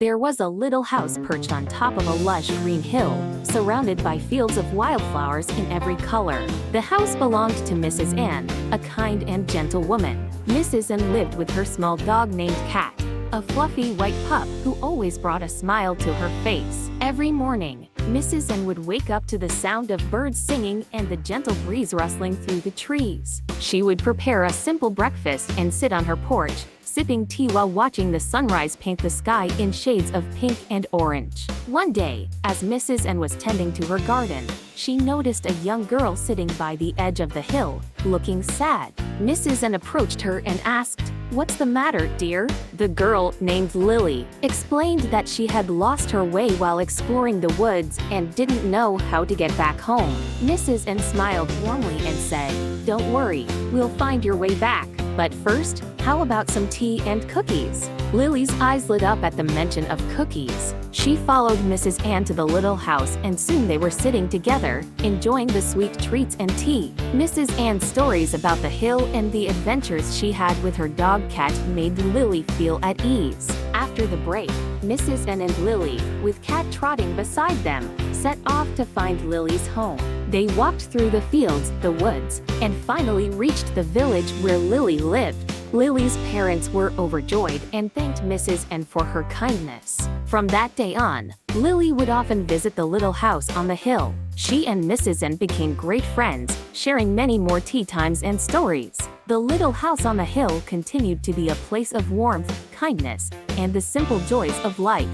There was a little house perched on top of a lush green hill, surrounded by fields of wildflowers in every color. The house belonged to Mrs. Ann, a kind and gentle woman. Mrs. Ann lived with her small dog named Cat, a fluffy white pup who always brought a smile to her face. Every morning, Mrs. Ann would wake up to the sound of birds singing and the gentle breeze rustling through the trees. She would prepare a simple breakfast and sit on her porch, sipping tea while watching the sunrise paint the sky in shades of pink and orange. One day, as Mrs. Ann was tending to her garden, she noticed a young girl sitting by the edge of the hill, looking sad. Mrs. Ann approached her and asked, "What's the matter, dear?" The girl, named Lily, explained that she had lost her way while exploring the woods and didn't know how to get back home. Mrs. Ann smiled warmly and said, "Don't worry, we'll find your way back. But first, how about some tea and cookies?" Lily's eyes lit up at the mention of cookies. She followed Mrs. Ann to the little house and soon they were sitting together, enjoying the sweet treats and tea. Mrs. Ann's stories about the hill and the adventures she had with her dog Cat made Lily feel at ease. After the break, Mrs. Ann and Lily, with Cat trotting beside them, set off to find Lily's home. They walked through the fields, the woods, and finally reached the village where Lily lived. Lily's parents were overjoyed and thanked Mrs. Ann for her kindness. From that day on, Lily would often visit the little house on the hill. She and Mrs. Ann became great friends, sharing many more tea times and stories. The little house on the hill continued to be a place of warmth, kindness, and the simple joys of life.